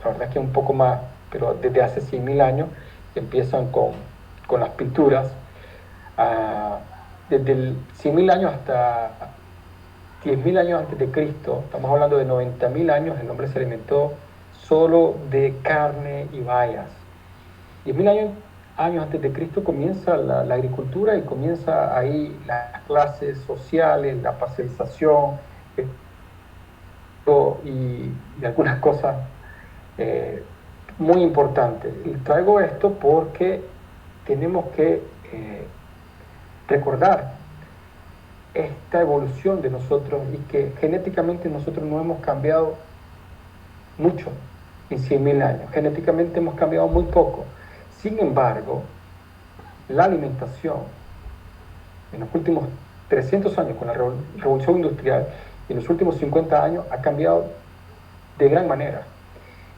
la verdad es que un poco más, pero desde hace 100.000 años empiezan con las pinturas, desde el 100.000 años hasta 10.000 años antes de Cristo, estamos hablando de 90.000 años, el hombre se alimentó solo de carne y bayas. 10.000 años antes de Cristo comienza la agricultura, y comienza ahí las clases sociales, la parcelización y algunas cosas muy importantes. Y traigo esto porque tenemos que recordar esta evolución de nosotros, y que genéticamente nosotros no hemos cambiado mucho en 100.000 años. Genéticamente hemos cambiado muy poco. Sin embargo, la alimentación en los últimos 300 años con la revolución industrial, y en los últimos 50 años ha cambiado de gran manera.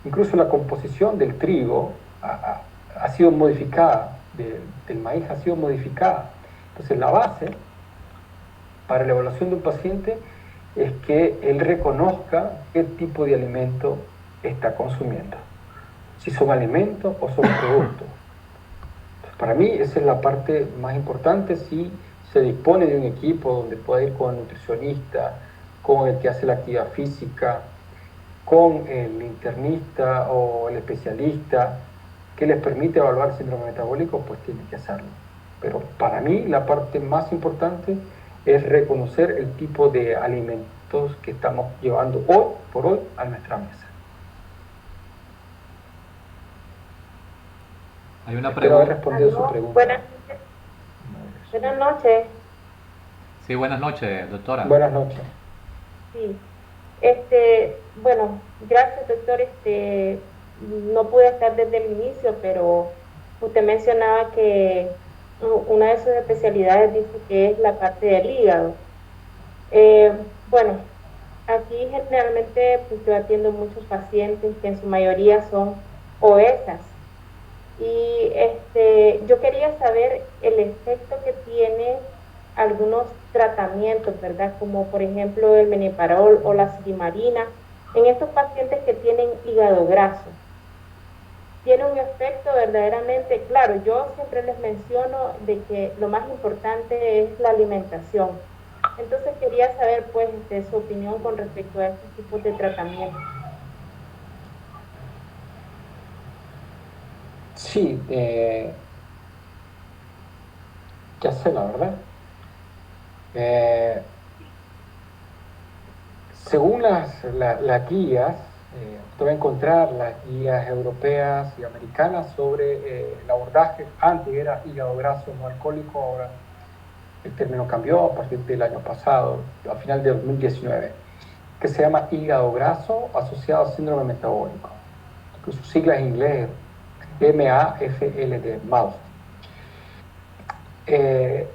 Incluso la composición del trigo ha sido modificada, del maíz ha sido modificada. Entonces, la base para la evaluación de un paciente es que él reconozca qué tipo de alimento está consumiendo, si son alimentos o son productos. Entonces, para mí esa es la parte más importante. Si se dispone de un equipo donde pueda ir con el nutricionista, con el que hace la actividad física, con el internista o el especialista que les permite evaluar el síndrome metabólico, pues tiene que hacerlo. Pero para mí la parte más importante es reconocer el tipo de alimentos que estamos llevando hoy por hoy a nuestra mesa. Hay una Espero haber pregunta. respondido su pregunta. Buenas noches. Sí, buenas noches, doctora. Buenas noches. Sí. Bueno, gracias, doctor. No pude estar desde el inicio, pero usted mencionaba que una de sus especialidades dice que es la parte del hígado. Bueno, aquí generalmente pues, yo atiendo muchos pacientes que en su mayoría son obesas, y yo quería saber el efecto que tiene algunos tratamientos, ¿verdad? Como por ejemplo el meniparol o la silimarina en estos pacientes que tienen hígado graso. Tiene un efecto verdaderamente claro. Yo siempre les menciono de que lo más importante es la alimentación. Entonces quería saber pues su opinión con respecto a estos tipos de tratamientos. Sí, ya sé, la verdad. Según las guías, usted va a encontrar las guías europeas y americanas sobre el abordaje. Antes era hígado graso no alcohólico, ahora el término cambió a partir del año pasado, a final de 2019, que se llama hígado graso asociado a síndrome metabólico, que su sigla en inglés MAFLD, MAUS.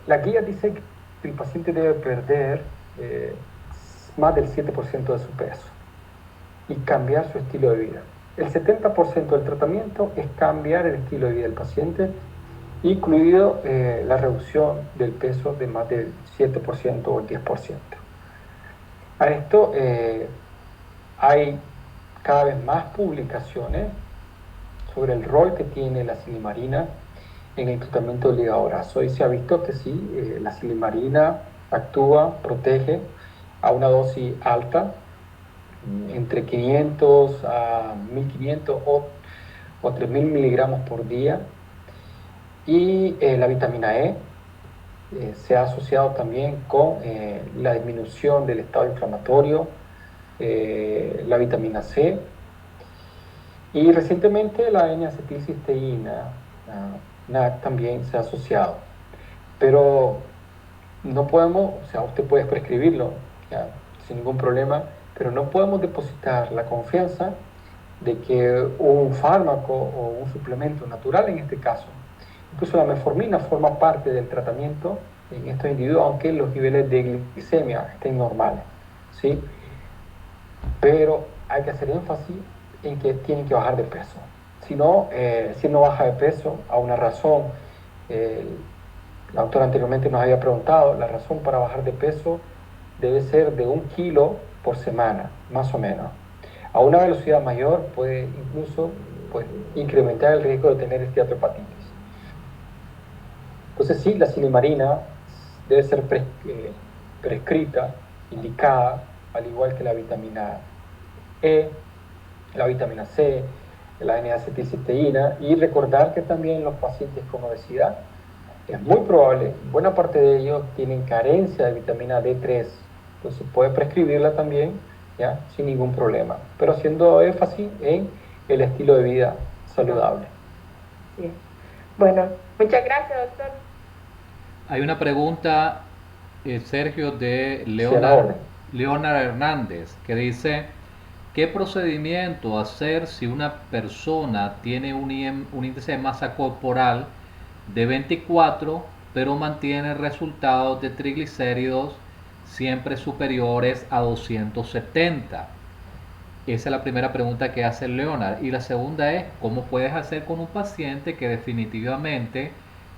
La guía dice que el paciente debe perder más del 7% de su peso y cambiar su estilo de vida. El 70% del tratamiento es cambiar el estilo de vida del paciente, incluido la reducción del peso de más del 7% o el 10%. A esto hay cada vez más publicaciones sobre el rol que tiene la silimarina en el tratamiento del hígado graso. Y se ha visto que sí, la silimarina actúa, protege a una dosis alta, entre 500 a 1500 o 3000 miligramos por día. Y la vitamina E se ha asociado también con la disminución del estado inflamatorio, la vitamina C y recientemente la N-acetilcisteína, NAC, también se ha asociado. Pero no podemos, o sea, usted puede prescribirlo ya, sin ningún problema, pero no podemos depositar la confianza de que un fármaco o un suplemento natural, en este caso, incluso la metformina, forma parte del tratamiento en estos individuos, aunque los niveles de glicemia estén normales, ¿sí? Pero hay que hacer énfasis en que tienen que bajar de peso. Si no baja de peso, a una razón, la autora anteriormente nos había preguntado, la razón para bajar de peso debe ser de 1 kilo por semana, más o menos. A una velocidad mayor puede incluso incrementar el riesgo de tener esteatohepatitis. Entonces sí, la silimarina debe ser prescrita, indicada, al igual que la vitamina E, la vitamina C, la N-acetilcisteína, y recordar que también los pacientes con obesidad es muy probable, buena parte de ellos tienen carencia de vitamina D3, entonces puede prescribirla también, ¿ya? Sin ningún problema, pero haciendo énfasis en el estilo de vida saludable. Bien. Bueno, muchas gracias, doctor. Hay una pregunta, Sergio, de Leonard Hernández, que dice: ¿qué procedimiento hacer si una persona tiene un índice de masa corporal de 24, pero mantiene resultados de triglicéridos siempre superiores a 270? Esa es la primera pregunta que hace Leonard. Y la segunda es: ¿cómo puedes hacer con un paciente que definitivamente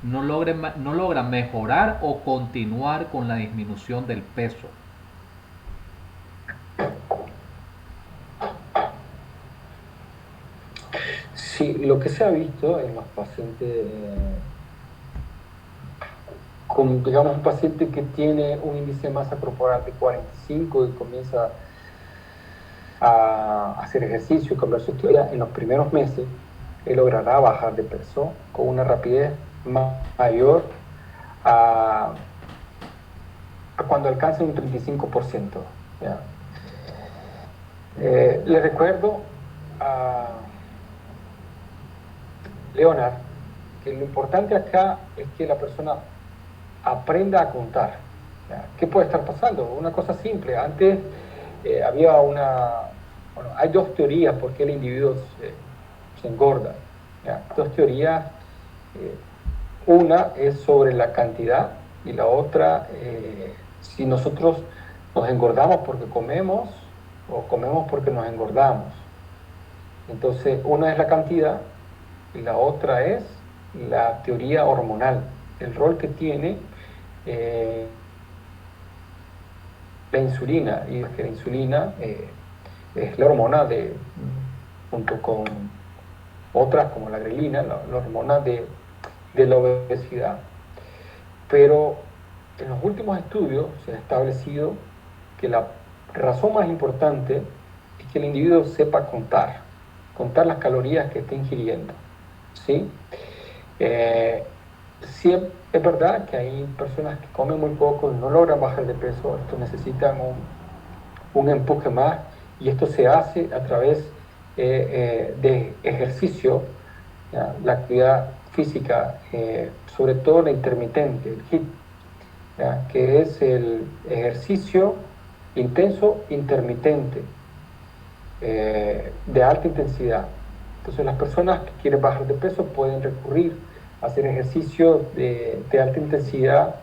no logra mejorar o continuar con la disminución del peso? Sí, lo que se ha visto en los pacientes, con, digamos, un paciente que tiene un índice de masa corporal de 45 y comienza a hacer ejercicio y cambiar su estilo, en los primeros meses, él logrará bajar de peso con una rapidez mayor a cuando alcance un 35%. ¿Ya? Le recuerdo a Leonard que lo importante acá es que la persona aprenda a contar. ¿Ya? ¿Qué puede estar pasando? Una cosa simple. Antes había hay dos teorías por qué el individuo se engorda. ¿Ya? Dos teorías. Una es sobre la cantidad y la otra, si nosotros nos engordamos porque comemos o comemos porque nos engordamos. Entonces, una es la cantidad y la otra es la teoría hormonal, el rol que tiene la insulina, y es que la insulina es la hormona junto con otras como la grelina, la hormona de la obesidad. Pero en los últimos estudios se ha establecido que la razón más importante es que el individuo sepa contar las calorías que está ingiriendo, ¿sí? Sí, es verdad que hay personas que comen muy poco y no logran bajar de peso. Estos necesitan un empuje más, y esto se hace a través de ejercicio, ¿ya? La actividad física, sobre todo la intermitente, el HIIT, ¿ya? Que es el ejercicio intenso intermitente, de alta intensidad. Entonces las personas que quieren bajar de peso pueden recurrir a hacer ejercicio de alta intensidad,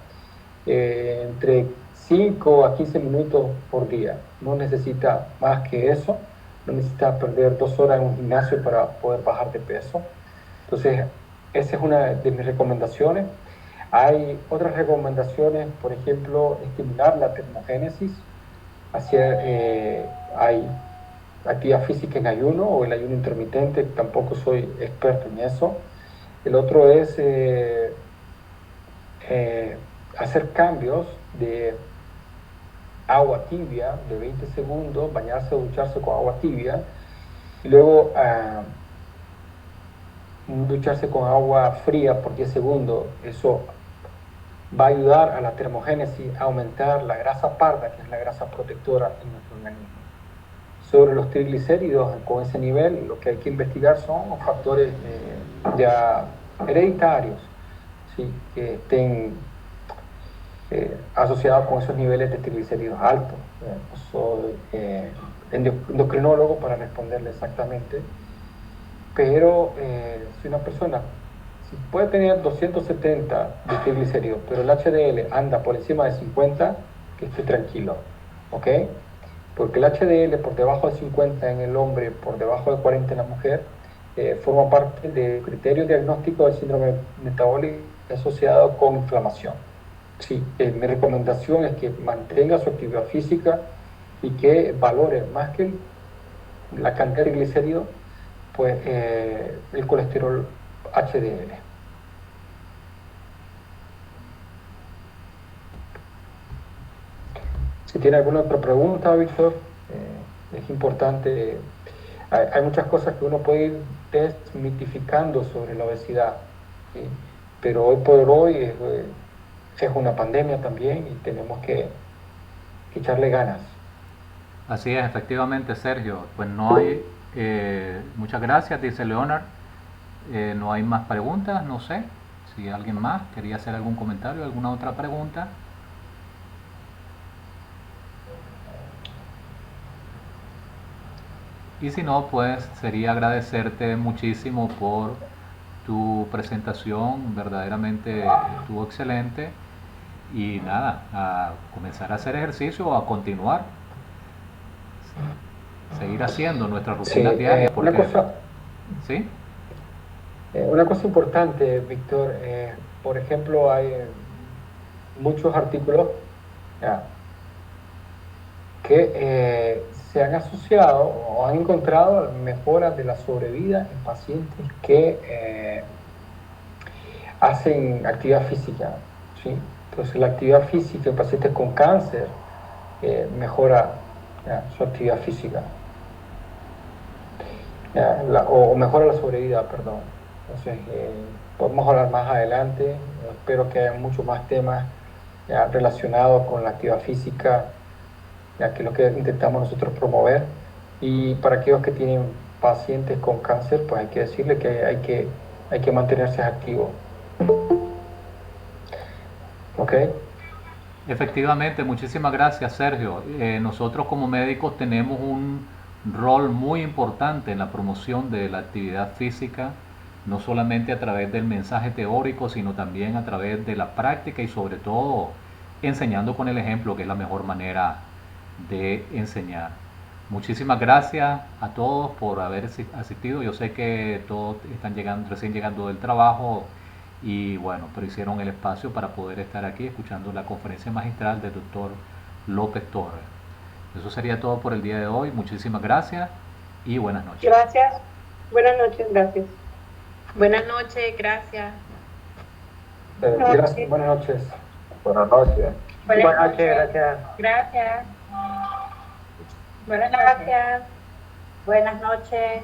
entre 5 a 15 minutos por día. No necesita más que eso, no necesita perder 2 horas en un gimnasio para poder bajar de peso. Entonces, esa es una de mis recomendaciones. Hay otras recomendaciones, por ejemplo, estimular la termogénesis. Hay actividad física en ayuno o el ayuno intermitente, tampoco soy experto en eso. El otro es hacer cambios de agua tibia de 20 segundos, bañarse o ducharse con agua tibia, y luego ducharse con agua fría por 10 segundos. Eso va a ayudar a la termogénesis, a aumentar la grasa parda, que es la grasa protectora en nuestro organismo. Sobre los triglicéridos, con ese nivel, lo que hay que investigar son los factores ya hereditarios, ¿sí? Que estén asociados con esos niveles de triglicéridos altos. No soy endocrinólogo para responderle exactamente, pero si una persona si puede tener 270 de triglicéridos, pero el HDL anda por encima de 50, que esté tranquilo, ¿ok? Porque el HDL por debajo de 50 en el hombre, por debajo de 40 en la mujer, forma parte del criterio diagnóstico del síndrome metabólico asociado con inflamación. Sí, mi recomendación es que mantenga su actividad física y que valore más que la cantidad de triglicéridos, pues el colesterol HDL. Si tiene alguna otra pregunta, Víctor, es importante. Hay muchas cosas que uno puede ir desmitificando sobre la obesidad, ¿sí? Pero hoy por hoy es una pandemia también y tenemos que echarle ganas. Así es, efectivamente, Sergio. Pues no hay, muchas gracias, dice Leonard. No hay más preguntas, no sé si alguien más quería hacer algún comentario, alguna otra pregunta. Y si no, pues sería agradecerte muchísimo por tu presentación, verdaderamente estuvo excelente. Y nada, a comenzar a hacer ejercicio o a continuar, seguir haciendo nuestra rutina diaria. Porque, ¿sí? Una cosa importante, Víctor, por ejemplo, hay muchos artículos que se han asociado o han encontrado mejoras de la sobrevida en pacientes que hacen actividad física, ¿sí? Entonces la actividad física en pacientes con cáncer mejora su actividad física, o mejora la sobrevida, perdón. Entonces podemos hablar más adelante. Espero que haya muchos más temas relacionados con la actividad física, ya que es lo que intentamos nosotros promover. Y para aquellos que tienen pacientes con cáncer, pues hay que decirle que hay que mantenerse activo. ¿Ok? Efectivamente, muchísimas gracias, Sergio. Nosotros como médicos tenemos un rol muy importante en la promoción de la actividad física, no solamente a través del mensaje teórico, sino también a través de la práctica y sobre todo enseñando con el ejemplo, que es la mejor manera de enseñar. Muchísimas gracias a todos por haber asistido. Yo sé que todos están recién llegando del trabajo y bueno, pero hicieron el espacio para poder estar aquí escuchando la conferencia magistral del doctor López Torres. Eso sería todo por el día de hoy. Muchísimas gracias y buenas noches. Gracias. Buenas noches, gracias. Buenas noches, gracias. Gracias, buenas noches. Buenas noches. Buenas noches, gracias. Gracias. Buenas Gracias. Buenas noches.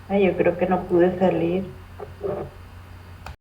Ay, yo creo que no pude salir.